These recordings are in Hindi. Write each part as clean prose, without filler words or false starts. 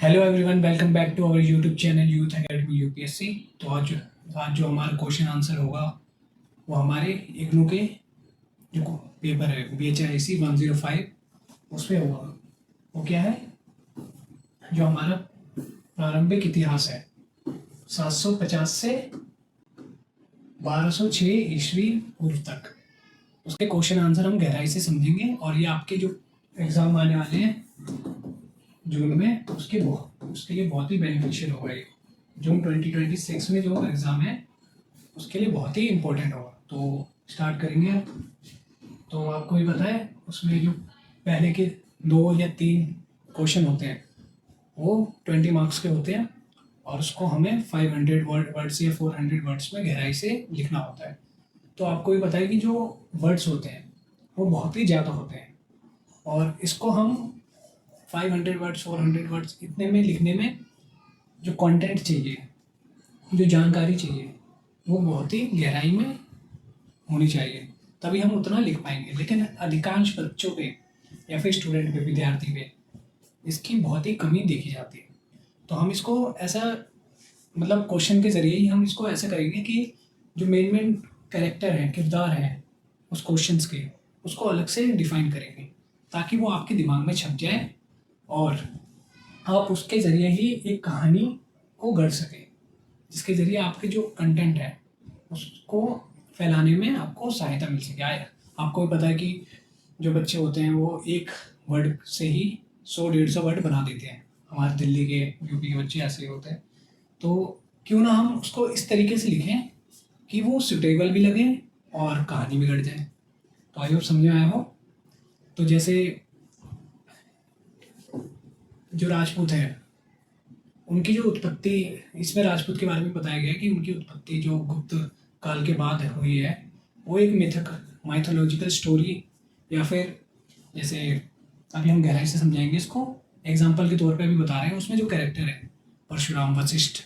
Hello everyone, welcome back to our YouTube channel youth academy UPSC. तो आज जो हमारा क्वेश्चन आंसर होगा वो हमारे इग्नू के जो पेपर है BHIC 105 उस पर होगा। वो क्या है? जो हमारा प्रारंभिक इतिहास है 750 से 1206 ईस्वी पूर्व तक, उसके क्वेश्चन आंसर हम गहराई से समझेंगे। और ये आपके जो एग्ज़ाम आने वाले हैं जून में, उसके लिए बहुत ही बेनिफिशियल होगा। ये जून 2026 में जो एग्ज़ाम है उसके लिए बहुत ही इम्पोर्टेंट होगा। तो स्टार्ट करेंगे। तो आपको भी पता है उसमें जो पहले के 2 या 3 क्वेश्चन होते हैं वो 20 मार्क्स के होते हैं, और उसको हमें 500 वर्ड्स या 400 वर्ड्स में गहराई से लिखना होता है। तो आपको भी पता है कि जो वर्ड्स होते हैं वो बहुत ही ज़्यादा होते हैं, और इसको हम 500 वर्ड्स 400 वर्ड्स इतने में लिखने में जो कंटेंट चाहिए, जो जानकारी चाहिए, वो बहुत ही गहराई में होनी चाहिए, तभी हम उतना लिख पाएंगे। लेकिन अधिकांश बच्चों पे या फिर स्टूडेंट पे, विद्यार्थी पे इसकी बहुत ही कमी देखी जाती है। तो हम इसको ऐसा, मतलब क्वेश्चन के ज़रिए ही हम इसको ऐसा करेंगे कि जो मेन कैरेक्टर हैं, किरदार हैं उस क्वेश्चंस के, उसको अलग से डिफाइन करेंगे ताकि वो आपके दिमाग में छप जाए और आप उसके ज़रिए ही एक कहानी को गढ़ सकें, जिसके ज़रिए आपके जो कंटेंट है उसको फैलाने में आपको सहायता मिल सके। आपको भी पता है कि जो बच्चे होते हैं वो एक वर्ड से ही 100-150 वर्ड बना देते हैं। हमारे दिल्ली के, यूपी के बच्चे ऐसे ही होते हैं। तो क्यों ना हम उसको इस तरीके से लिखें कि वो सुटेबल भी लगे और कहानी भी गढ़ जाए। तो आई होप समझ में आया हो। तो जैसे जो राजपूत है उनकी जो उत्पत्ति, इसमें राजपूत के बारे में बताया गया है कि उनकी उत्पत्ति जो गुप्त काल के बाद हुई है वो एक माइथोलॉजिकल स्टोरी, या फिर जैसे अभी हम गहराई से समझाएंगे इसको, एग्जाम्पल के तौर पे अभी बता रहे हैं। उसमें जो कैरेक्टर है परशुराम, वशिष्ठ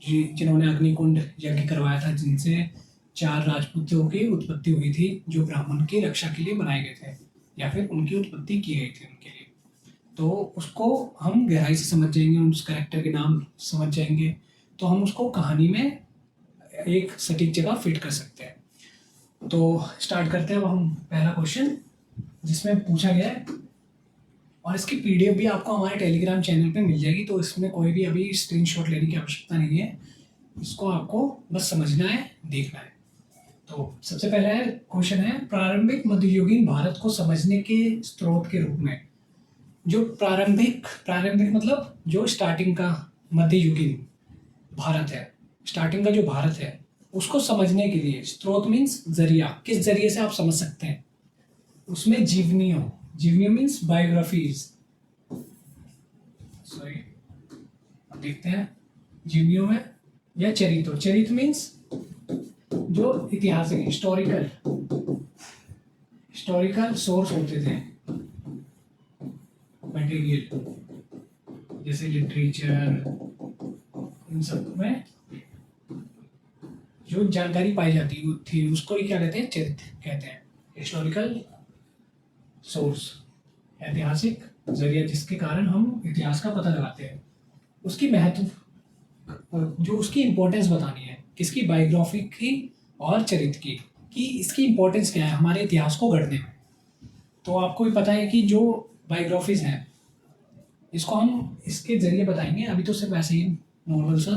जी, जिन्होंने अग्निकुंड यज्ञ करवाया था, जिनसे 4 राजपूतों की उत्पत्ति हुई थी जो ब्राह्मण की रक्षा के लिए बनाए गए थे, या फिर उनकी उत्पत्ति की गई थी उनके लिए। तो उसको हम गहराई से समझ जाएंगे, उस कैरेक्टर के नाम समझ जाएंगे, तो हम उसको कहानी में एक सटीक जगह फिट कर सकते हैं। तो स्टार्ट करते हैं अब हम पहला क्वेश्चन, जिसमें पूछा गया है, और इसकी PDF भी आपको हमारे टेलीग्राम चैनल पे मिल जाएगी। तो इसमें कोई भी अभी स्क्रीनशॉट लेने की आवश्यकता नहीं है, इसको आपको बस समझना है, देखना है। तो सबसे पहला है क्वेश्चन है, प्रारंभिक मध्ययुगीन भारत को समझने के स्रोत के रूप में। जो प्रारंभिक मतलब जो स्टार्टिंग का मध्ययुगीन भारत है, स्टार्टिंग का जो भारत है उसको समझने के लिए स्रोत मीन्स जरिया, किस जरिए से आप समझ सकते हैं। उसमें जीवनियों मीन्स बायोग्राफीज, सॉरी अब देखते हैं जीवनियों में, या चरित्र मीन्स जो इतिहास है, हिस्टोरिकल सोर्स होते थे मटेरियल, जैसे लिटरेचर, इन सब में जो जानकारी पाई जाती थी उसको ही क्या कहते हैं, चरित्र कहते हैं। हिस्टोरिकल सोर्स, ऐतिहासिक जरिया, जिसके कारण हम इतिहास का पता लगाते हैं। उसकी महत्व, जो उसकी इम्पोर्टेंस बतानी है, किसकी, बायोग्राफी की और चरित्र की, कि इसकी इम्पोर्टेंस क्या है हमारे इतिहास को गढ़ने में। तो आपको भी पता है कि जो बायोग्राफीज हैं इसको हम इसके जरिए बताएंगे। अभी तो सिर्फ ऐसे ही नॉर्मल सा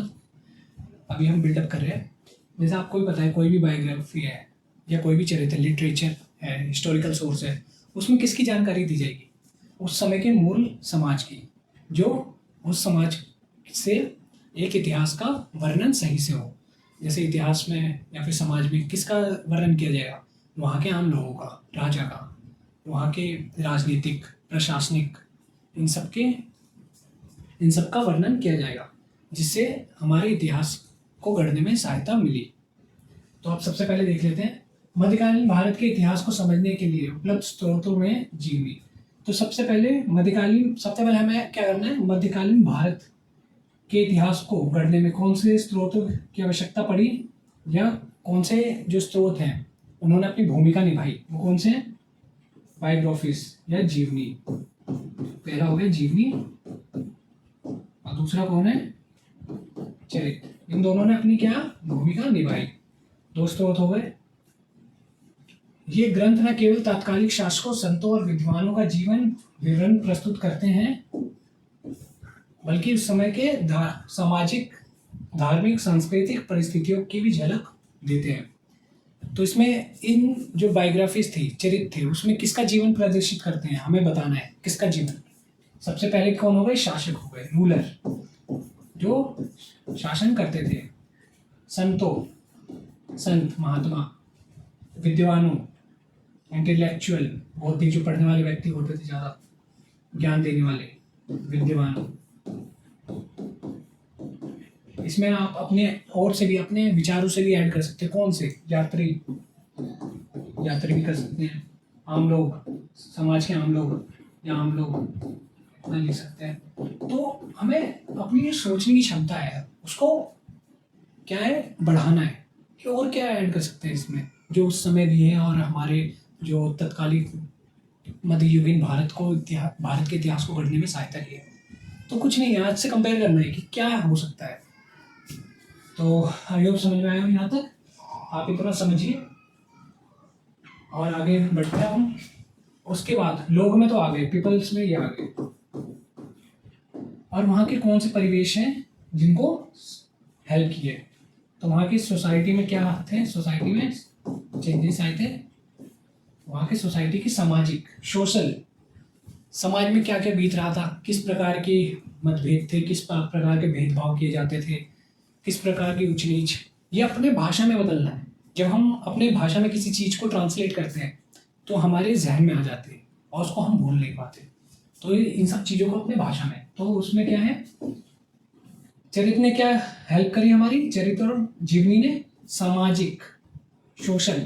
अभी हम बिल्डअप कर रहे हैं। जैसे आपको भी पता है कोई भी बायोग्राफी है या कोई भी चरित्र, लिटरेचर है, हिस्टोरिकल सोर्स है, उसमें किसकी जानकारी दी जाएगी, उस समय के मूल समाज की, जो उस समाज से एक इतिहास का वर्णन सही से हो। जैसे इतिहास में या फिर समाज में किसका वर्णन किया जाएगा, वहाँ के आम लोगों का, राजा का, वहाँ के राजनीतिक, प्रशासनिक, इन सब का वर्णन किया जाएगा, जिससे हमारे इतिहास को गढ़ने में सहायता मिली। तो आप सबसे पहले देख लेते हैं मध्यकालीन भारत के इतिहास को समझने के लिए उपलब्ध स्रोतों में जीवनी। तो सबसे पहले हमें क्या करना है, मध्यकालीन भारत के इतिहास को गढ़ने में कौन से स्रोतों की आवश्यकता पड़ी, या कौन से जो स्रोत हैं उन्होंने अपनी भूमिका निभाई, वो कौन से हैं, बायोग्राफीज या जीवनी। पहला हो गया जीवनी, दूसरा कौन है, चरित्र। इन दोनों ने अपनी क्या भूमिका निभाई। दोस्तों हो गए। ये ग्रंथ न केवल तात्कालिक शासकों, संतों और विद्वानों का जीवन विवरण प्रस्तुत करते हैं, बल्कि उस समय के सामाजिक, धार्मिक, सांस्कृतिक परिस्थितियों की भी झलक देते हैं। तो इसमें इन जो बायोग्राफीज थी, चरित्र थे, उसमें किसका जीवन प्रदर्शित करते हैं, हमें बताना है किसका जीवन। सबसे पहले कौन हो गए, शासक हो गए, रूलर, जो शासन करते थे। संतों, संत महात्मा, विद्वानों, इंटेलेक्चुअल, बौद्धिक, जो पढ़ने वाले व्यक्ति होते थे, ज़्यादा ज्ञान देने वाले विद्वान। इसमें आप अपने और से भी, अपने विचारों से भी ऐड कर सकते हैं। कौन से, यात्री, यात्री भी कर सकते हैं, आम लोग, समाज के आम लोग या आम लोग, इतना लिख सकते हैं। तो हमें अपनी जो सोचने की क्षमता है उसको क्या है, बढ़ाना है। कि और क्या ऐड कर सकते हैं इसमें, जो उस समय भी है और हमारे जो तत्कालीन मध्ययुगीन भारत के इतिहास को गढ़ने में सहायता की है। तो कुछ नहीं है, आज से कंपेयर करना है कि क्या हो सकता है। तो आई होप समझ में आया हो यहाँ तक। आप इतना समझिए और आगे बढ़ते हैं हम। उसके बाद लोग में तो आ गए, पीपल्स में ये आ गए, और वहाँ के कौन से परिवेश हैं जिनको हेल्प किए। तो वहाँ की सोसाइटी में क्या थे, सोसाइटी में चेंजेस आए थे। वहाँ की सोसाइटी की सामाजिक, सोशल, समाज में क्या क्या बीत रहा था, किस प्रकार की मतभेद थे, किस प्रकार के भेदभाव किए जाते थे, किस प्रकार की ऊंच नीच, ये अपने भाषा में बदलना है। जब हम अपने भाषा में किसी चीज़ को ट्रांसलेट करते हैं तो हमारे जहन में आ जाते हैं और उसको हम भूल नहीं पाते। तो इन सब चीज़ों को अपने भाषा में, तो उसमें क्या है, चरित्र ने क्या हेल्प करी हमारी, चरित्र और जीवनी ने सामाजिक, सोशल,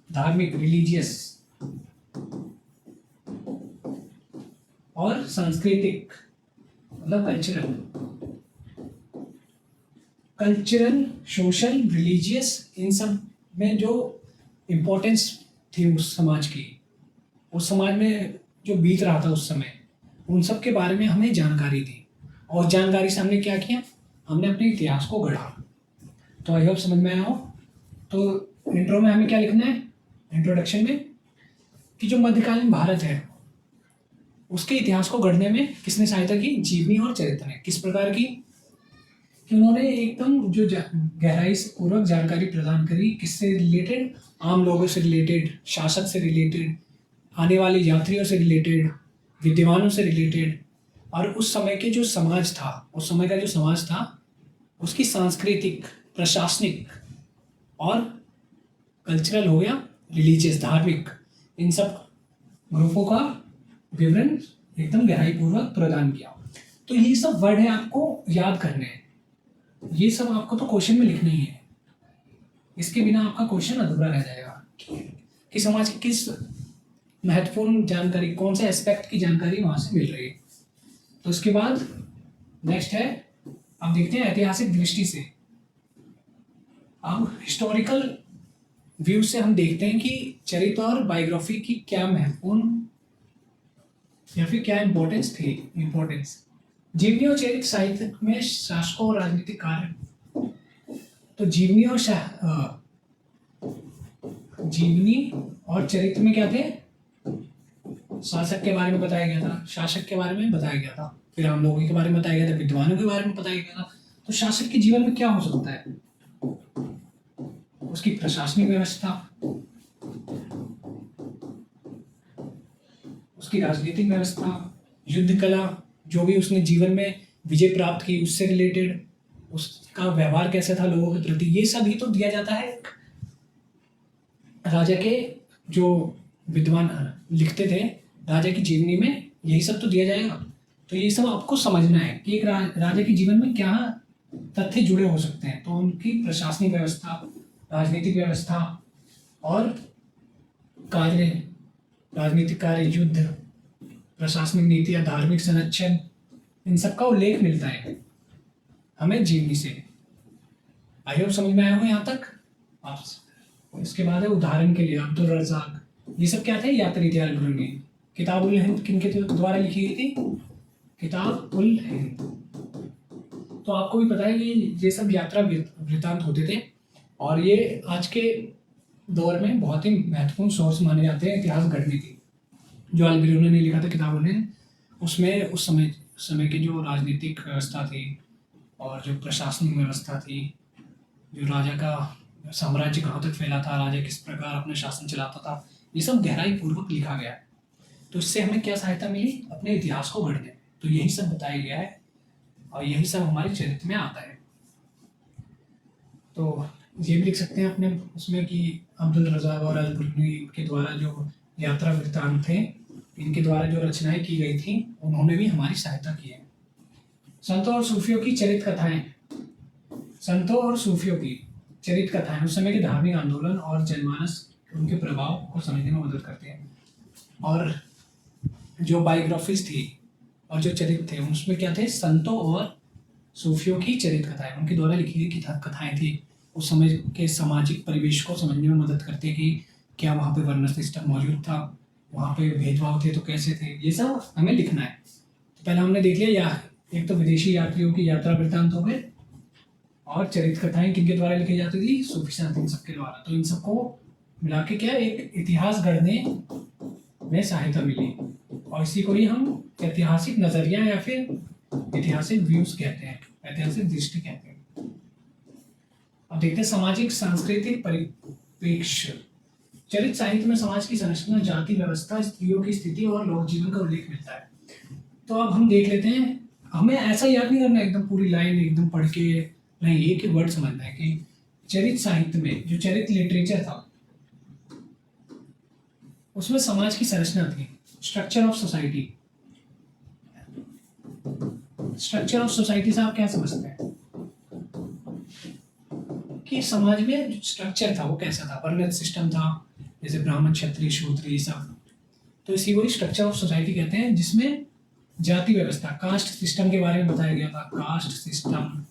धार्मिक, रिलीजियस और सांस्कृतिक, मतलब कल्चरल, सोशल, रिलीजियस, इन सब में जो इम्पोर्टेंस थी उस समाज की, उस समाज में जो बीत रहा था उस समय, उन सब के बारे में हमें जानकारी दी। और जानकारी से हमने क्या किया, हमने अपने इतिहास को गढ़ा। तो आई होप समझ में आया हो। तो इंट्रो में हमें क्या लिखना है, इंट्रोडक्शन में, कि जो मध्यकालीन भारत है उसके इतिहास को गढ़ने में किसने सहायता की, जीवनी और चरित्र ने। किस प्रकार की, कि उन्होंने एकदम जो गहराई से पूर्वक जानकारी प्रदान करी, किससे रिलेटेड, आम लोगों से रिलेटेड, शासक से रिलेटेड, आने वाले यात्रियों से रिलेटेड, विद्वानों से रिलेटेड, और उस समय के जो समाज था, उस समय का जो समाज था उसकी सांस्कृतिक, प्रशासनिक और कल्चरल हो गया, रिलीजियस, धार्मिक, इन सब ग्रुपों का विवरण एकदम गहराई पूर्वक प्रदान किया। तो ये सब वर्ड है, आपको याद करने हैं। ये सब आपको तो क्वेश्चन में लिखना ही है, इसके बिना आपका क्वेश्चन अधूरा रह जाएगा कि समाज की किस महत्वपूर्ण जानकारी, कौन से एस्पेक्ट की जानकारी वहां से मिल रही है। तो उसके बाद नेक्स्ट है, अब देखते हैं ऐतिहासिक दृष्टि से। अब हिस्टोरिकल व्यू से हम देखते हैं कि चरित्र और बायोग्राफी की क्या महत्वपूर्ण या फिर क्या इम्पोर्टेंस थी। इम्पोर्टेंस, जीवनी और चरित्र साहित्य में शासकों और राजनीतिक कार्य। तो जीवनी और चरित्र में क्या थे, शासक के बारे में बताया गया था, शासक के बारे में बताया गया था, फिर आम लोगों के बारे में बताया गया था, विद्वानों के बारे में बताया गया था। तो शासक के जीवन में क्या हो सकता है, उसकी प्रशासनिक व्यवस्था, उसकी राजनीतिक व्यवस्था, युद्ध कला, जो भी उसने जीवन में विजय प्राप्त की उससे रिलेटेड, उसका व्यवहार कैसा था लोगों के प्रति, ये सब ही तो दिया जाता है। राजा के जो विद्वान लिखते थे राजा की जीवनी में, यही सब तो दिया जाएगा। तो ये सब आपको समझना है कि एक राजा के जीवन में क्या तथ्य जुड़े हो सकते हैं। तो उनकी प्रशासनिक व्यवस्था, राजनीतिक व्यवस्था और कार्य, राजनीतिक कार्य, युद्ध, प्रशासनिक नीतियाँ, धार्मिक संरक्षण, इन सब का उल्लेख मिलता है हमें जीवनी से। आई होप समझ में आया हो यहाँ तक। आप इसके बाद है उदाहरण के लिए अब्दुल रज़ाक, ये सब क्या थे, यात्री इतिहास ग्रंथ। किताबुल हिंद किनके द्वारा लिखी गई थी, किताब उल हिंद। तो आपको भी पता है कि ये सब यात्रा वृत्तांत होते थे और ये आज के दौर में बहुत ही महत्वपूर्ण सोर्स माने जाते हैं इतिहास गढ़ने की। जो अलबरूनी ने लिखा था किताब उल हिंद, उसमें उस समय की जो राजनीतिक व्यवस्था थी और जो प्रशासनिक व्यवस्था थी, जो राजा का साम्राज्य कहाँ तक फैला था, राजा किस प्रकार अपना शासन चलाता था, ये सब गहराई पूर्वक लिखा गया है। तो इससे हमें क्या सहायता मिली? अपने इतिहास को गढ़ने में। तो यही सब बताया गया है और यही सब हमारे चरित्र में आता है। तो ये भी लिख सकते हैं अपने उसमें कि अब्दुल रज़ाक और अलबरूनी के द्वारा जो यात्रा वृत्तांत थे, इनके द्वारा जो रचनाएं की गई थी, उन्होंने भी हमारी सहायता की है। संतों और सूफियों की चरित्र कथाएं। संतों और सूफियों की चरित्र कथाएं उस समय के धार्मिक आंदोलन और जनमानस उनके प्रभाव को समझने में मदद करते हैं। और जो बायोग्राफीज थी और जो चरित्र थे, उसमें क्या थे? संतों और सूफियों की चरित्र कथाएं, उनके द्वारा लिखी गई कथाएं थी। उस समय के सामाजिक परिवेश को समझने में मदद करती है कि क्या वहाँ पे वर्ण सिस्टम मौजूद था, वहाँ पे भेदभाव थे तो कैसे थे, ये सब हमें लिखना है। तो पहले हमने देख लिया एक तो विदेशी यात्रियों की यात्रा वृत्तांत हो गए और चरित्र कथाएं किनके द्वारा लिखी जाती थी? सूफी संत, इन सबके द्वारा। तो इन सबको मिला के क्या एक इतिहास गढ़ने में सहायता मिली और इसी को ही हम ऐतिहासिक नजरिया या फिर ऐतिहासिक व्यूज कहते हैं, ऐतिहासिक दृष्टि कहते हैं। अब देखते हैं सामाजिक सांस्कृतिक परिप्रेक्ष्य। चरित्र साहित्य में समाज की संरचना, जाति व्यवस्था, स्त्रियों की स्थिति और लोक जीवन का उल्लेख मिलता है। तो अब हम देख लेते हैं, हमें ऐसा याद नहीं करना एकदम पूरी लाइन एकदम पढ़ के, नहीं, एक ही वर्ड समझना है कि चरित्र साहित्य में जो चरित्र लिटरेचर था उसमें समाज की संरचना थी, structure of society. Structure of society से आप क्या समझते हैं कि समाज में स्ट्रक्चर था वो कैसा था? वर्णित सिस्टम था, जैसे ब्राह्मण, क्षत्रिय, शूद्र, ये सब। तो इसी को ही स्ट्रक्चर ऑफ सोसाइटी कहते हैं, जिसमें जाति व्यवस्था, कास्ट सिस्टम के बारे में बताया गया था। कास्ट सिस्टम,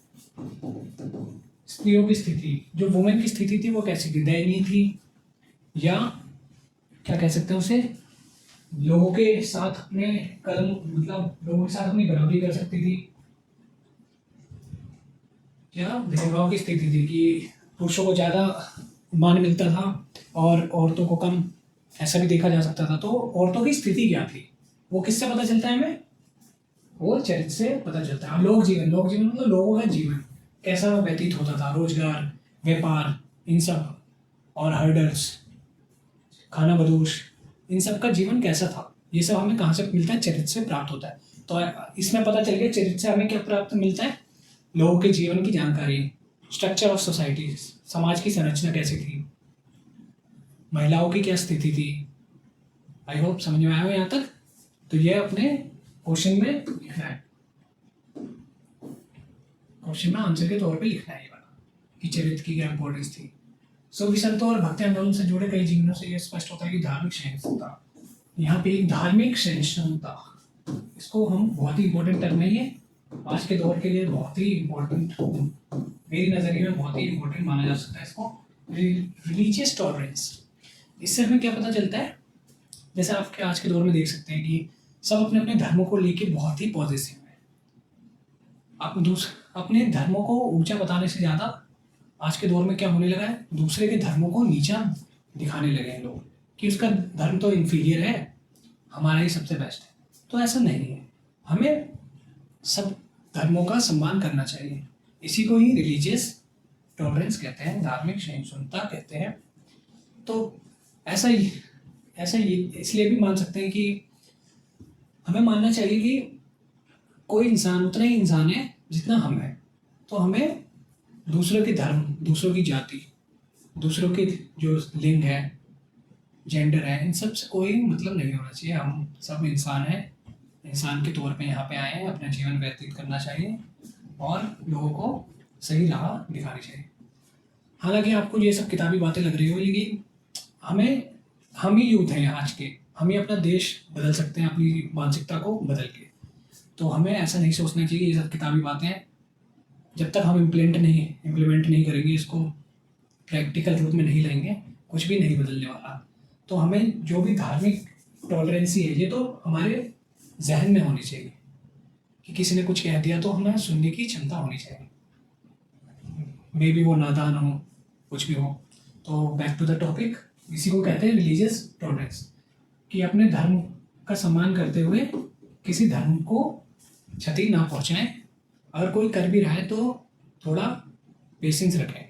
स्त्रियों की स्थिति, जो वुमेन की स्थिति थी वो कैसी थी? दयनीय थी, या क्या कह सकते हैं उसे, लोगों के साथ अपने कदम, मतलब लोगों के साथ अपनी बराबरी कर सकती थी, या भेदभाव की स्थिति थी कि पुरुषों को ज़्यादा मान मिलता था और औरतों को कम, ऐसा भी देखा जा सकता था। तो औरतों की स्थिति क्या थी वो किससे पता चलता है हमें? वो चरित्र से पता चलता है। लोक जीवन, लोक जीवन मतलब लोगों का जीवन कैसा व्यतीत होता था, रोजगार, व्यापार, इन सब, और हर्डल्स, खाना बदोश, इन सब का जीवन कैसा था, ये सब हमें कहाँ से मिलता है? चरित्र से प्राप्त होता है। तो इसमें पता चल गया चरित्र से हमें क्या प्राप्त मिलता है? लोगों के जीवन की जानकारी, स्ट्रक्चर ऑफ सोसाइटी, समाज की संरचना कैसी थी, महिलाओं की क्या स्थिति थी। आई होप समझ में आया हो यहाँ तक। तो ये अपने क्वेश्चन में लिखना है, क्वेश्चन में आंसर के तौर पे लिखना है ये वाला कि चरित्र की क्या इंपॉर्टेंस थी। सूफी संतों और भक्ति आंदोलन से जुड़े कई जीवनों से यह स्पष्ट होता है कि धार्मिक सहिष्णुता, यहाँ पे एक धार्मिक सहिष्णुता, इसको हम बहुत ही इंपॉर्टेंट टर्म है ये, आज के दौर के लिए बहुत ही इंपॉर्टेंट, मेरी नज़रिए में बहुत ही इंपॉर्टेंट माना जा सकता है इसको। रिलीजियस टॉलरेंस, इससे हमें क्या पता चलता है? जैसे आपके आज के दौर में देख सकते हैं कि सब अपने अपने धर्मों को लेके बहुत ही पॉजिटिव है। आप अपने धर्मों को ऊंचा बताने से ज़्यादा आज के दौर में क्या होने लगा है? दूसरे के धर्मों को नीचा दिखाने लगे हैं लोग कि उसका धर्म तो इंफीरियर है, हमारा ही सबसे बेस्ट है। तो ऐसा नहीं है, हमें सब धर्मों का सम्मान करना चाहिए। इसी को ही रिलीजियस टॉलरेंस कहते हैं, धार्मिक सहिष्णुता कहते हैं। तो ऐसा ही इसलिए भी मान सकते हैं कि हमें मानना चाहिए कि कोई इंसान उतना ही इंसान है जितना हम हैं। तो हमें दूसरों के धर्म, दूसरों की जाति, दूसरों के जो लिंग है, जेंडर है, इन सब से कोई मतलब नहीं होना चाहिए। हम सब इंसान हैं, इंसान के तौर पे यहाँ पे आए हैं, अपना जीवन व्यतीत करना चाहिए और लोगों को सही राह दिखानी चाहिए। हालांकि आपको ये सब किताबी बातें लग रही हो, लेकिन हम ही यूथ हैं आज के, हम ही अपना देश बदल सकते हैं अपनी मानसिकता को बदल के। तो हमें ऐसा नहीं सोचना चाहिए ये सब किताबी बातें हैं, जब तक हम इम्प्लीमेंट नहीं करेंगे, इसको प्रैक्टिकल रूप में नहीं लेंगे, कुछ भी नहीं बदलने वाला। तो हमें जो भी धार्मिक टॉलरेंसी है, ये तो हमारे जहन में होनी चाहिए। कि किसी ने कुछ कह दिया तो हमें सुनने की क्षमता होनी चाहिए, मे बी वो नादान हो, कुछ भी हो। तो बैक टू द टॉपिक, इसी को कहते हैं रिलीजियस टॉलरेंस, कि अपने धर्म का सम्मान करते हुए किसी धर्म को क्षति ना पहुंचाएं। अगर कोई कर भी रहा है तो थोड़ा पेशेंस रखें।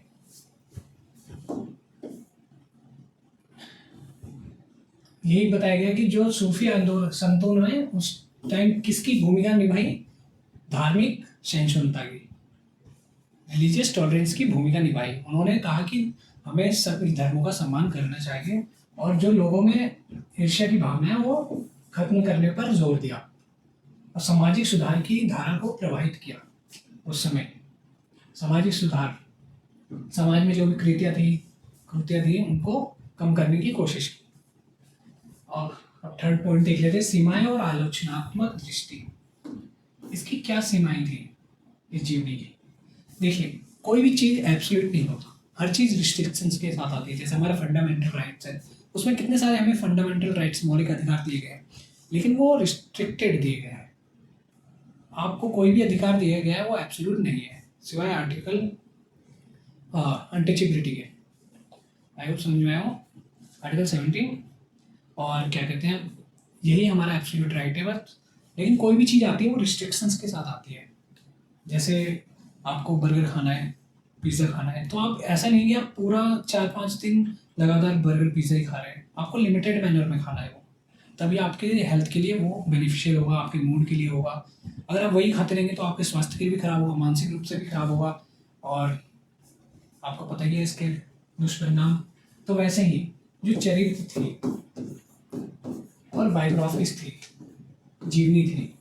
यही बताया गया कि जो सूफी आंदोलन संतों ने उस टाइम किसकी भूमिका निभाई, धार्मिक सहिष्णुता की, रिलीजियस टॉलरेंस की भूमिका निभाई। उन्होंने कहा कि हमें सभी धर्मों का सम्मान करना चाहिए और जो लोगों में ईर्ष्या की भावना है वो खत्म करने पर जोर दिया और सामाजिक सुधार की धारा को प्रभावित किया। उस समय सामाजिक सुधार, समाज में जो भी कृतियाँ थी उनको कम करने की कोशिश की। और अब थर्ड पॉइंट देख लेते हैं, सीमाएं और आलोचनात्मक दृष्टि। इसकी क्या सीमाएं थी इस जीवनी की? देखिए, कोई भी चीज़ एब्सोल्यूट नहीं होता, हर चीज़ रिस्ट्रिक्शंस के साथ आती है। जैसे हमारा फंडामेंटल राइट्स है, उसमें कितने सारे हमें फंडामेंटल राइट्स, मौलिक अधिकार दिए गए हैं, लेकिन वो रिस्ट्रिक्टेड दिए गए हैं। आपको कोई भी अधिकार दिया गया है वो एब्सोल्यूट नहीं है, सिवाय आर्टिकल अनटचेबिलिटी के। आई होप समझ में आया हो, आर्टिकल 17 और क्या कहते हैं, यही हमारा एब्सोल्यूट राइट है बस। लेकिन कोई भी चीज़ आती है वो रिस्ट्रिक्शंस के साथ आती है। जैसे आपको बर्गर खाना है, पिज़्ज़ा खाना है, तो आप ऐसा नहीं कि आप पूरा 4-5 दिन लगातार बर्गर पिज़्ज़ा ही खा रहे हैं। आपको लिमिटेड मैनर में खाना है वो, तभी आपके हेल्थ के लिए वो बेनिफिशियल होगा, आपके मूड के लिए होगा। अगर आप वही खाते रहेंगे तो आपके स्वास्थ्य के लिए भी खराब होगा, मानसिक रूप से भी खराब होगा, और आपको पता ही है इसके दुष्परिणाम। तो वैसे ही जो चरित्र थी और बायोग्राफीज थी, जीवनी थी,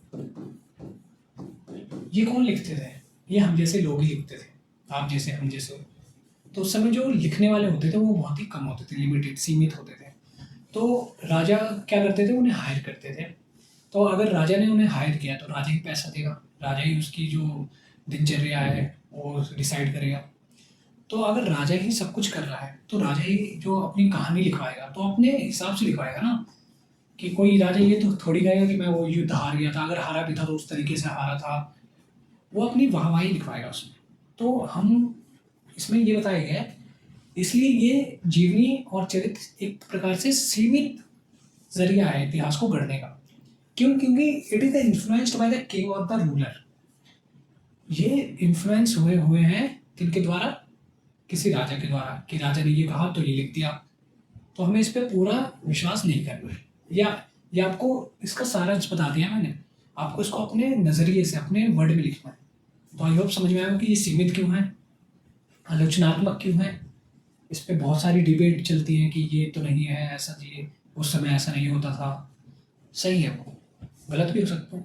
ये कौन लिखते थे? ये हम जैसे लोग ही लिखते थे, आप जैसे, हम जैसे। तो उस समय जो लिखने वाले होते थे वो बहुत ही कम होते थे, लिमिटेड, सीमित होते थे। तो राजा क्या करते थे, उन्हें हायर करते थे। तो अगर राजा ने उन्हें हायर किया तो राजा ही पैसा देगा, राजा ही उसकी जो दिनचर्या है वो डिसाइड करेगा। तो अगर राजा ही सब कुछ कर रहा है तो राजा ही जो अपनी कहानी लिखवाएगा तो अपने हिसाब से लिखवाएगा ना, कि कोई राजा ये तो थोड़ी कहेगा कि मैं वो युद्ध हार गया था, अगर हारा भी था तो उस तरीके से हारा था। वो अपनी वाहवाही लिखवाएगा उसमें। तो हम इसमें ये बताया गया है, इसलिए ये जीवनी और चरित्र एक प्रकार से सीमित जरिया है इतिहास को गढ़ने का। क्यों? क्योंकि it is influenced by the king और द रूलर। ये इन्फ्लुएंस हुए हुए हैं किनके द्वारा? किसी राजा के द्वारा, कि राजा ने ये कहा तो ये लिख दिया। तो हमें इस पर पूरा विश्वास नहीं करना है। या आपको इसका सारांश बता दिया मैंने, आपको इसको अपने नज़रिए से, अपने वर्ड में लिखना है। तो आई होप समझ में आया कि ये सीमित क्यों है, आलोचनात्मक क्यों है। इस पर बहुत सारी डिबेट चलती है कि ये तो नहीं है, ऐसा ये उस समय ऐसा नहीं होता था। सही है, वो गलत भी हो सकता है।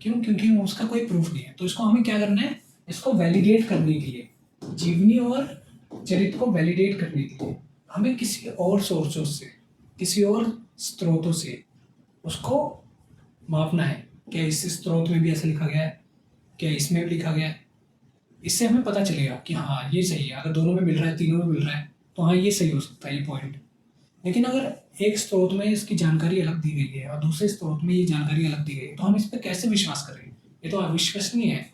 क्यों? क्योंकि उसका कोई प्रूफ नहीं है। तो इसको हमें क्या करना है, इसको वैलिडेट करने के लिए, जीवनी और चरित्र को वैलिडेट करने के लिए हमें किसी और सोर्सों से, किसी और स्रोतों से उसको मापना है। क्या इस स्रोत में भी ऐसा लिखा गया है, क्या इसमें भी लिखा गया है? इससे हमें पता चलेगा कि हाँ ये सही है। अगर दोनों में मिल रहा है, तीनों में मिल रहा है, तो हाँ ये सही हो सकता है, ये पॉइंट। लेकिन अगर एक स्रोत में इसकी जानकारी अलग दी गई है और दूसरे स्रोत में ये जानकारी अलग दी गई है, तो हम इस पर कैसे विश्वास करें? ये तो अविश्वसनीय है।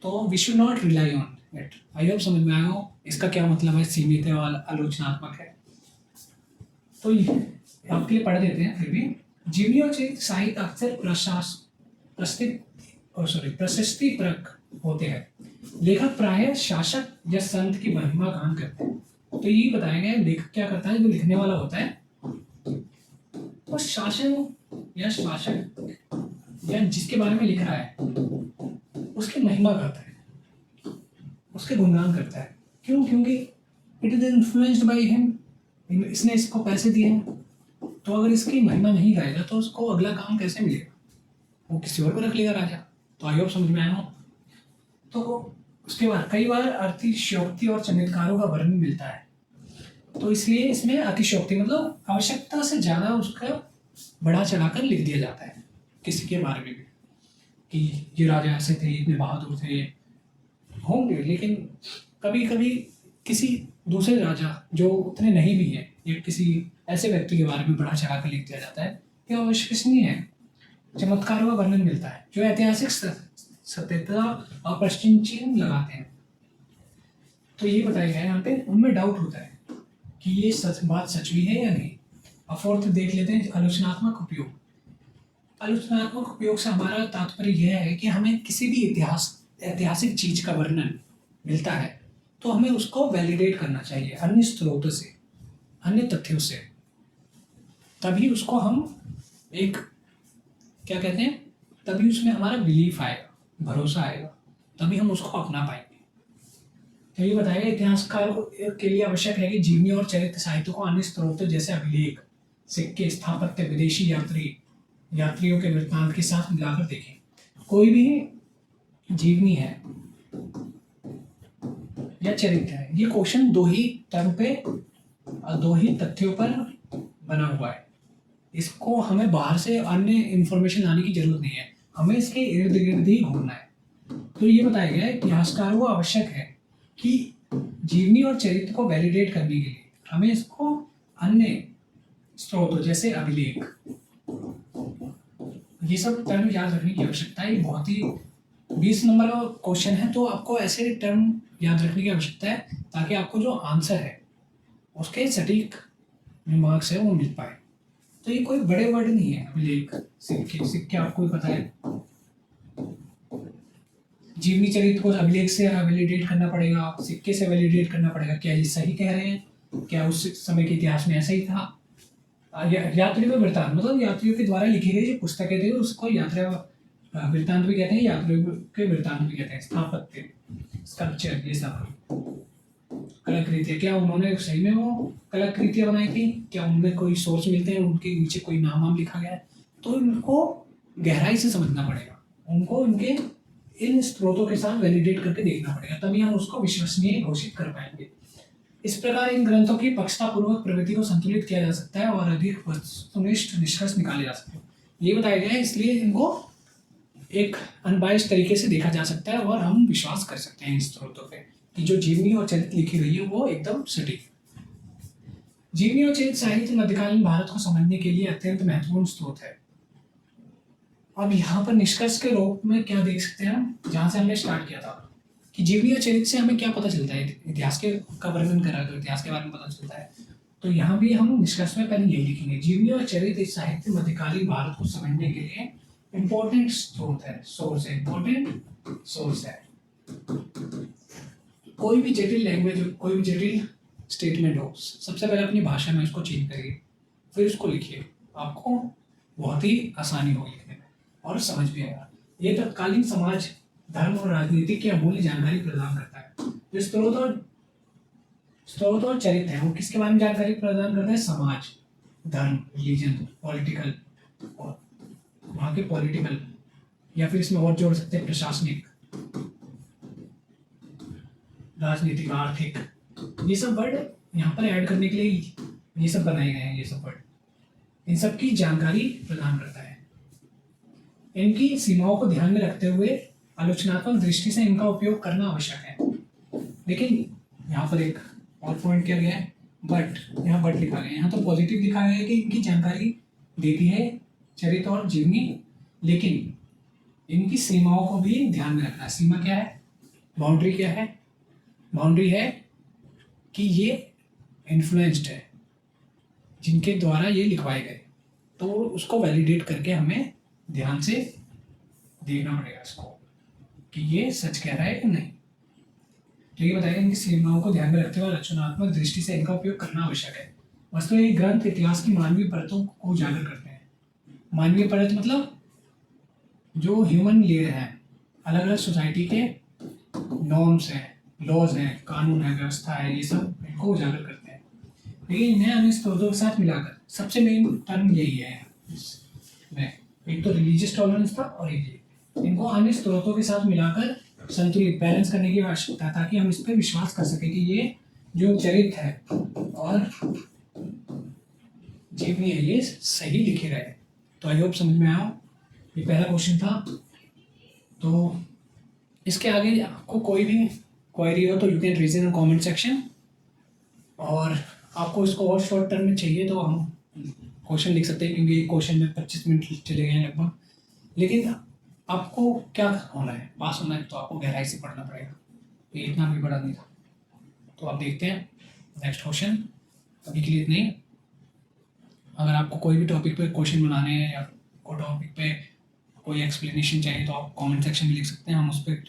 तो we should not rely on it. I hope समझ में आया हो इसका क्या मतलब है, सीमित है और आलोचनात्मक है। तो आपके लिए पढ़ देते हैं फिर भी। जीवनी और साहित्य अक्सर प्रशस्तिपरक होते हैं। लेखक प्रायः शासक या संत की महिमा गान करते हैं। तो ये बताया गया है, लेखक क्या करता है, जो लिखने वाला होता है वो शासन या शासक या जिसके बारे में लिख रहा है उसकी महिमा गाता है, उसके गुणगान करता है। क्यों? क्योंकि it is influenced by him, इसने इसको पैसे दिए हैं। तो अगर इसकी महिमा नहीं गाएगा तो उसको अगला काम कैसे मिलेगा? वो किसी और को रख लेगा राजा। तो आई होप समझ में आया हो। तो उसके बाद कई बार अतिशयोक्ति और चमत्कारों का वर्णन मिलता है। तो इसलिए इसमें अतिशयोक्ति मतलब आवश्यकता से ज़्यादा उसका बढ़ा चढ़ाकर लिख दिया जाता है किसी के बारे में भी, कि ये राजा ऐसे थे, इतने बहादुर थे होंगे। लेकिन कभी कभी किसी दूसरे राजा जो उतने नहीं भी है, या किसी ऐसे व्यक्ति के बारे में बढ़ा चढ़ा कर लिख दिया जाता है, ये अविश्वसनीय है। चमत्कार व वर्णन मिलता है। जो ऐतिहासिक सत्यता और प्रश्न चिन्ह लगाते हैं। तो ये बताया गया है यहाँ पे, उनमें डाउट होता है कि ये बात सच भी है या नहीं। और फोर्थ देख लेते हैं, आलोचनात्मक उपयोग। आलोचनात्मक उपयोग से हमारा तात्पर्य यह है कि हमें किसी भी ऐतिहासिक चीज का वर्णन मिलता है तो हमें उसको वैलिडेट करना चाहिए अन्य स्रोतों से, अन्य तथ्यों से, तभी उसको हम एक क्या कहते हैं, तभी उसमें हमारा बिलीफ आएगा, भरोसा आएगा, तभी हम उसको अपना पाएंगे। तो ये बताया इतिहासकार के लिए आवश्यक है कि जीवनी और चरित्र साहित्य को अन्य स्रोतों जैसे अभिलेख, सिक्के, स्थापत्य, विदेशी यात्रियों के वृत्तांत के साथ मिलाकर देखें। कोई भी जीवनी है या चरित्र है, ये क्वेश्चन दो ही टर्म पे और दो ही तथ्यों पर बना हुआ है। इसको हमें बाहर से अन्य इंफॉर्मेशन लाने की जरूरत नहीं है, हमें इसके इर्द गिर्द ही घूमना है। तो ये बताया गया है इतिहासकारों को आवश्यक है कि जीवनी और चरित्र को वैलिडेट करने के लिए हमें इसको अन्य स्रोतों जैसे अभिलेख, ये सब टर्म याद रखने की आवश्यकता है। बहुत ही 20 नंबर का क्वेश्चन है, तो आपको ऐसे टर्म याद रखने की आवश्यकता है ताकि आपको जो आंसर है उसके सटीक जो मार्क्स है वो मिल पाए। तो ये कोई बड़े वर्ड नहीं है। अभिलेख, सिक्के आपको भी पता है, जीवनी चरित्र को अभिलेख से वैलिडेट करना पड़ेगा, सिक्के से वैलिडेट करना पड़ेगा, क्या ये सही कह रहे हैं, क्या उस समय के इतिहास में ऐसा ही था। यात्रियों का वृत्तांत मतलब यात्रियों के द्वारा लिखी गई जो पुस्तकें थी उसको यात्रा वृत्तांत भी कहते हैं, यात्रियों के वृत्तांत भी कहते हैं। स्थापत्य, स्कल्पचर, ये सब कलाकृतियाँ, क्या उन्होंने सही में वो कलाकृतियाँ बनाई थी, क्या उनमें कोई सोर्स मिलते हैं, उनके नीचे कोई नाम लिखा गया है, तो उनको गहराई से समझना पड़ेगा, उनको उनके इन स्रोतों के साथ वैलिडेट करके देखना पड़ेगा, तभी हम उसको विश्वसनीय घोषित कर पाएंगे। इस प्रकार इन ग्रंथों की पक्षतापूर्वक प्रवृत्ति को संतुलित किया जा सकता है और अधिक वस्तुनिष्ठ निष्कर्ष निकाले जा सकते हैं। ये बताया गया है, इसलिए इनको एक अनबायस्ड तरीके से देखा जा सकता है और हम विश्वास कर सकते हैं इन स्रोतों पे कि जो जीवनी और चरित्र लिखी गई है वो एकदम सटीक। जीवनी और चरित्र साहित्य मध्यकालीन भारत को समझने के लिए अत्यंत महत्वपूर्ण स्रोत है। अब यहाँ पर निष्कर्ष के रूप में क्या देख सकते हैं हम, जहाँ से हमने स्टार्ट किया था कि जीवनी और चरित्र से हमें क्या पता चलता है, इतिहास के का वर्णन करा तो इतिहास के बारे में पता चलता है। तो यहाँ भी हम निष्कर्ष में पहले यही लिखेंगे, जीवनी और चरित्र साहित्य मध्यकालीन भारत को समझने के लिए इंपॉर्टेंट स्रोत है, सोर्स है, इंपॉर्टेंट सोर्स है। कोई भी जटिल लैंग्वेज, कोई भी जटिल स्टेटमेंट हो, सबसे पहले अपनी भाषा में उसको चेंज करिए, फिर उसको लिखिए, आपको बहुत ही आसानी होगी लिखने में और समझ भी आएगा। ये तत्कालीन समाज, धर्म और राजनीति की अमूल्य जानकारी प्रदान करता है। जो स्रोत और चरित्र है वो किसके बारे में जानकारी प्रदान करता है, समाज, धर्म, रिलीजन, पॉलिटिकल, और वहाँ के पॉलिटिकल, या फिर इसमें और जोड़ सकते हैं प्रशासनिक, राजनीतिक, आर्थिक, ये सब वर्ड यहाँ पर ऐड करने के लिए ये सब बनाए गए हैं। ये सब वर्ड इन सब की जानकारी प्रदान करता है। इनकी सीमाओं को ध्यान में रखते हुए आलोचनात्मक दृष्टि से इनका उपयोग करना आवश्यक है। लेकिन यहाँ पर एक और पॉइंट किया गया है, बट यहाँ बट लिखा गया है, यहाँ तो पॉजिटिव लिखा गया है कि इनकी जानकारी देती है चरित्र और जीवनी, लेकिन इनकी सीमाओं को भी ध्यान में रखना है। सीमा क्या है, बाउंड्री क्या है, बाउंड्री है कि ये इन्फ्लुएंस्ड है, जिनके द्वारा ये लिखवाए गए, तो उसको वैलिडेट करके हमें ध्यान से देखना पड़ेगा इसको कि ये सच कह रहा है कि नहीं। तो ये बताएगा इनकी सीमाओं को ध्यान में रखते हुए रचनात्मक दृष्टि से इनका उपयोग करना आवश्यक है। वस्तु ये ग्रंथ इतिहास की मानवीय परतों को उजागर करते हैं। मानवीय परत मतलब जो ह्यूमन लेयर है, अलग अलग सोसाइटी के नॉर्म्स हैं, लॉज हैं, कानून है, व्यवस्था है, ये सब इनको उजागर करते हैं। लेकिन इन्हें अन्य स्रोतों के साथ मिलाकर, सबसे मेन टर्म यही है इसमें, एक तो रिलीजियस टॉलरेंस था और एक इनको अन्य स्रोतों के साथ मिलाकर संतुलित, बैलेंस करने की आवश्यकता है ताकि हम इस पर विश्वास कर सकें कि ये जो चरित्र है और जीवनी है ये सही लिखे गए। तो आई होप समझ में आया। ये पहला क्वेश्चन था। तो इसके आगे आपको कोई भी क्वेरी हो तो you can raise in comment section, और आपको इसको और शॉर्ट टर्म में चाहिए तो हम क्वेश्चन लिख सकते हैं, क्योंकि क्वेश्चन में 25 मिनट चले गए हैं लगभग। लेकिन आपको क्या होना है, पास होना है तो आपको गहराई से पढ़ना पड़ेगा। ये इतना भी बड़ा नहीं था। तो आप देखते हैं नेक्स्ट क्वेश्चन। अभी के लिए इतना ही। अगर आपको कोई भी टॉपिक पे क्वेश्चन बनाने हैं या कोई टॉपिक पे कोई एक्सप्लेनेशन चाहिए तो आप कमेंट सेक्शन में लिख सकते हैं, हम उस पर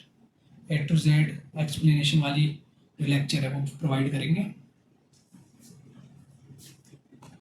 A to Z एक्सप्लेनेशन वाली जो लेक्चर है वो प्रोवाइड करेंगे।